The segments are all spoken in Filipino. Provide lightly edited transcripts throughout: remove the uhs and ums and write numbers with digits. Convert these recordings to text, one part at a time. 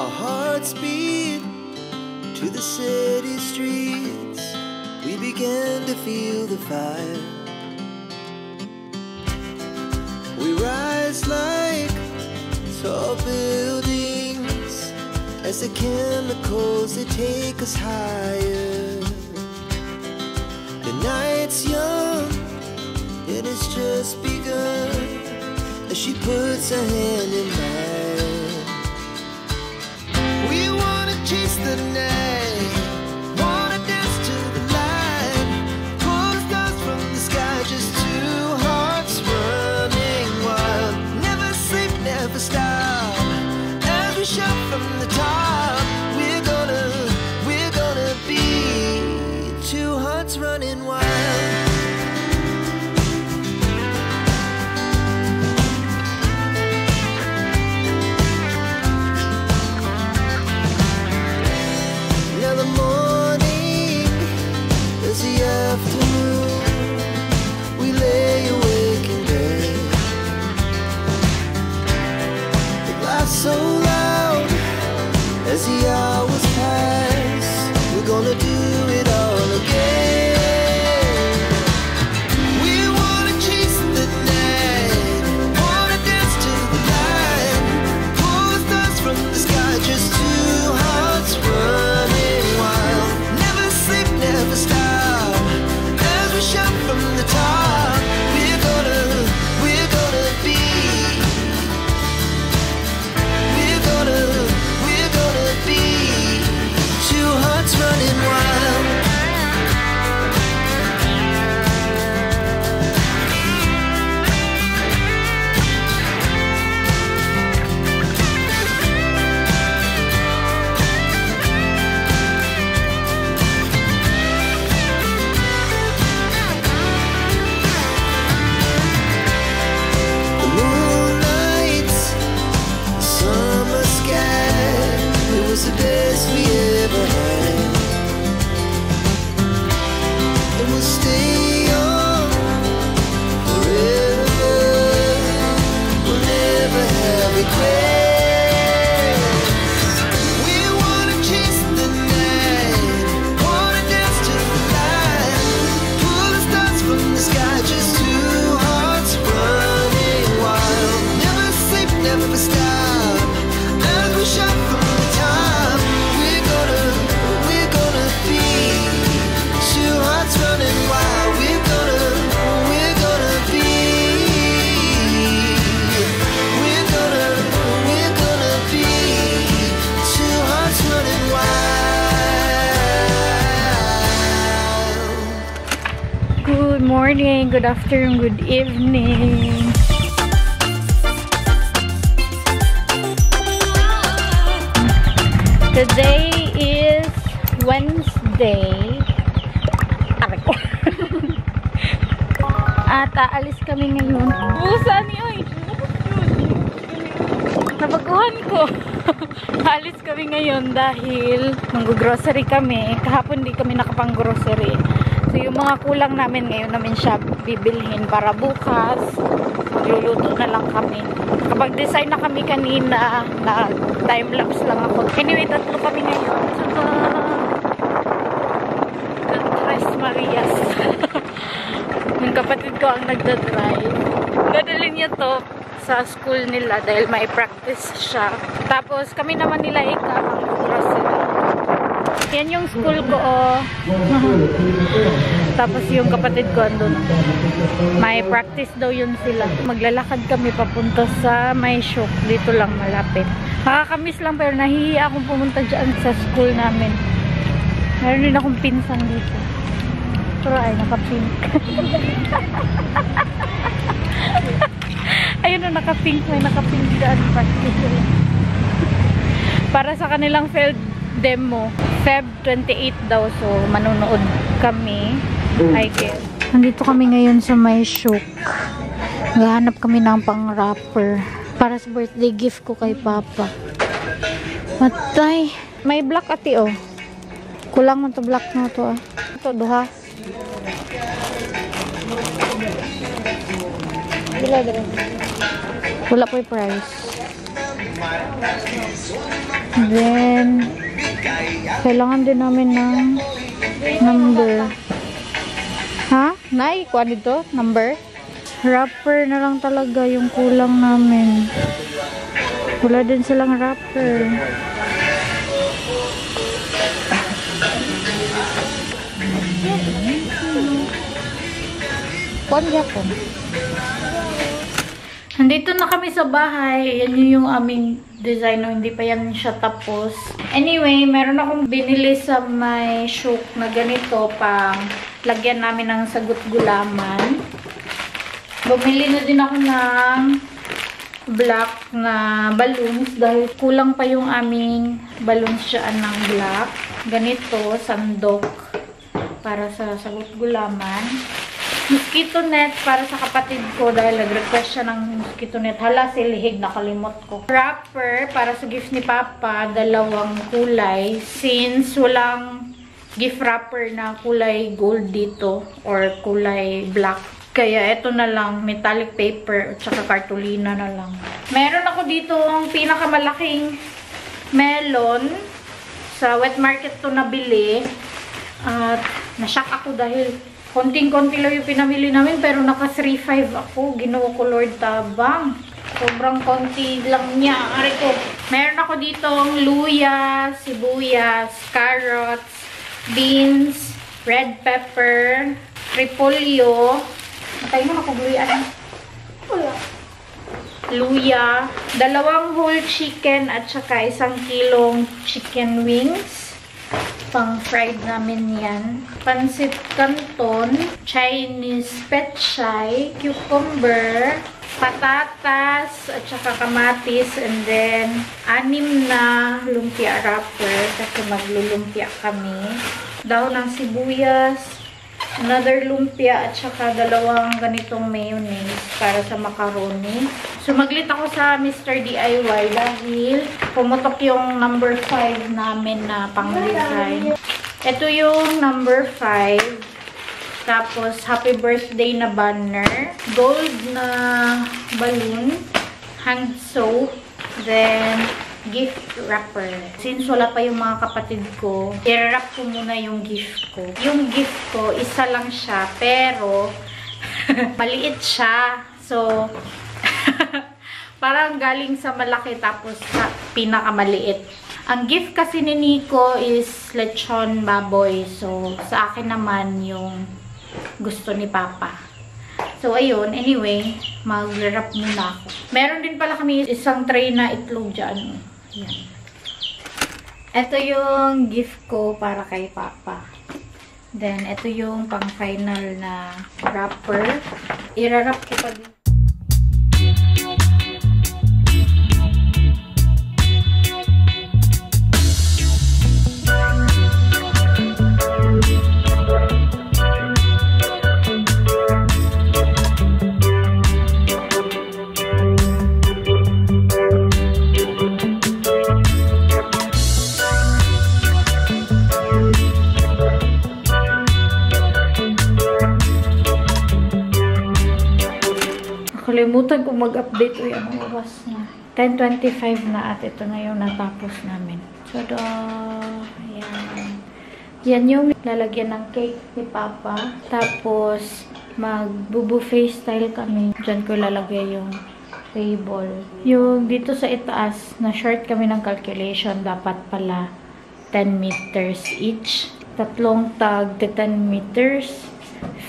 Our hearts beat to the city streets. We began to feel the fire. We rise like tall buildings as the chemicals they take us higher. The night's young and it's just begun as she puts her hand in mine. We wanna chase the night, wanna dance to the light, pull the stars from the sky, just two hearts running wild. Never sleep, never stop, as we shout from the top. We're gonna be two hearts running wild. Afternoon, we lay awake in bed. The glass so loud as the hours pass. We're gonna do it all again. We wanna chase the night, wanna dance to the light, pull the stars from the sky, just two hearts running wild. Never sleep, never stop, shout from the top. We're gonna be two hearts running wild. The best we ever had, and we'll stay on forever. We'll never have regrets. We wanna chase the night, wanna dance to the light, pull the stars from the sky, just two hearts running wild. Never sleep, never stop, as we shout from the top. Running wild, we're gonna be two hearts running wild. Good morning, good afternoon, good evening. Today is Wednesday. At aalis kami ngayon. Busan yun! Nabaguhan ko. Aalis kami ngayon dahil mag-grocery kami. Kahapon di kami nakapang-grocery. So yung mga kulang namin ngayon namin siya bibilhin para bukas. Magluluto na lang kami. Kapag design na kami kanina, na time-lapse lang ako. Anyway, tatlo kami ngayon. Tres Marias. Yung kapatid ko ang nagdadrive. Dadalhin niya to sa school nila dahil may practice siya. Tapos kami naman nila ang grocery. Yan yung school ko, oh. Tapos yung kapatid ko andun. May practice daw yun sila. Maglalakad kami papunta sa may shop. Dito lang malapit. Nakakamiss lang pero nahihiya akong pumunta dyan sa school namin. Meron din akong pinsan dito. Pero ay, naka-pink. Ayun na, naka-pink. May naka-pink dyan. Para sa kanilang field demo. Feb 28 daw. So, manonood kami. I guess. Nandito kami ngayon sa may shook. Naghahanap kami ng pang-wrapper. Para sa birthday gift ko kay Papa. Matay. May black ati, oh. Kulang mo to black mo to, ah. Ito, duha. Wala po yung price. Then, kailangan din namin ng number. Ha? Nay, kuha dito? Number? Wrapper na lang talaga yung kulang namin. Wala din silang wrapper. Kuan yapon. Nandito na kami sa bahay. Yan yung aming design. No? Hindi pa yan siya tapos. Anyway, meron akong binili sa may shook na ganito pang lagyan namin ng sagot gulaman. Bumili na din ako ng black na balloons dahil kulang pa yung aming balloons dyan ng black. Ganito, sandok para sa sagot gulaman. Mosquito net para sa kapatid ko dahil nag-request siya ng mosquito net. Hala, silihig, nakalimot ko. Wrapper para sa gift ni Papa, dalawang kulay. Since walang gift wrapper na kulay gold dito or kulay black. Kaya ito na lang, metallic paper at saka cartolina na lang. Meron ako dito ang pinakamalaking melon. Sa wet market to nabili. At nashock ako dahil konting-konti lang yung pinamili namin, pero naka 3.5 ako. Ginoo ko, Lord, tabang. Sobrang konti lang niya. Ari ko. Meron ako dito luya, sibuyas, carrots, beans, red pepper, repolyo. Matay mo, nakaguyaan. Luya, 2 whole chicken at saka 1 kilong chicken wings. Pang-fried namin yan. Pansit canton, Chinese petchay, cucumber, patatas, at saka kamatis, and then 6 na lumpia wrapper kasi maglulumpia kami. Dahon ng sibuyas, another lumpia, at saka 2 ganitong mayonnaise para sa macaroni. Sumaglit ako sa Mr. DIY dahil pumutok yung number 5 namin na pang-design. Ito yung number 5. Tapos, happy birthday na banner. Gold na balloon. Hand soap. Then, gift wrapper. Since wala pa yung mga kapatid ko, i-wrap ko muna yung gift ko. Yung gift ko, isa lang siya, pero maliit siya. So, parang galing sa malaki tapos sa pinakamaliit. Ang gift kasi ni Nico is lechon baboy. So, sa akin naman yung gusto ni Papa. So, ayun. Anyway, mag-wrap muna ako. Meron din pala kami isang tray na itlog dyan. Yan. Ito yung gift ko para kay Papa. Then, ito yung pang-final na wrapper. I-wrap ko pa dito. Nakalimutan ko mag-update. Uy, ang oras na. 10:25 na at ito na yung natapos namin. Tada! Ayan. Yan yung lalagyan ng cake ni Papa. Tapos, mag-buffet style kami. Diyan ko lalagay yung table. Yung dito sa itaas, na short kami ng calculation. Dapat pala 10 meters each. 3 tag, 10 meters.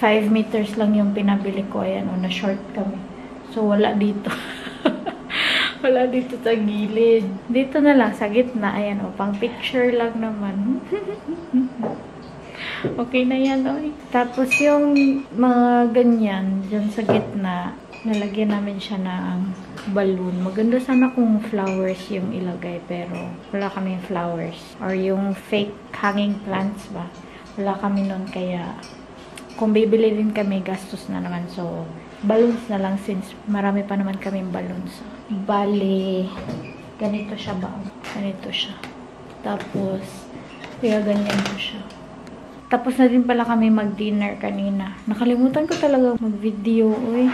5 meters lang yung pinabili ko. Ayan, o, na short kami. So, wala dito. Wala dito sa gilid. Dito na lang, sa gitna. Ayan, o, pang picture lang naman. Okay na yan, oy. Tapos, yung mga ganyan, dyan sa gitna, nalagyan namin siya ng balloon. Maganda sana kung flowers yung ilagay, pero wala kaming flowers. Or yung fake hanging plants ba? Wala kami nun, kaya kung bibili din kami, gastos na naman. So, balloons na lang since marami pa naman kaming balloons. Bale, ganito siya ba? Ganito siya. Tapos, kaya ganyan ko siya. Tapos na din pala kami mag-dinner kanina. Nakalimutan ko talaga mag-video. Uy,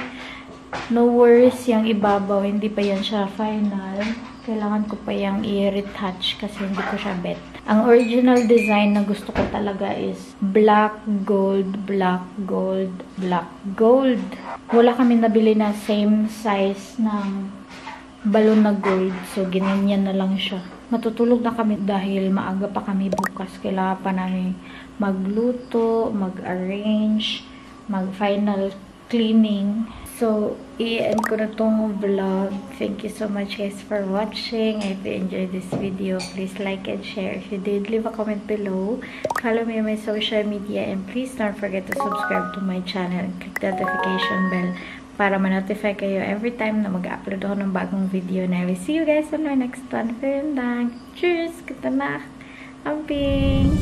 no worries yung ibabaw. Hindi pa yan siya final. Kailangan ko pa yung i-retouch kasi hindi ko siya bet. Ang original design na gusto ko talaga is black, gold, black, gold, black, gold. Wala kami nabili na same size ng balon na gold. So, ginanyan na lang siya. Matutulog na kami dahil maaga pa kami bukas. Kailangan pa namin magluto, mag-arrange, mag-final cleaning. So, i-end ko na tong vlog. Thank you so much guys for watching. If you enjoyed this video, please like and share. If you did, leave a comment below. Follow me on my social media and please don't forget to subscribe to my channel and click the notification bell para ma-notify kayo every time na mag-upload ako ng bagong video. And I will see you guys on my next one. Vielen Dank. Tschüss. Gute Nacht. Amping.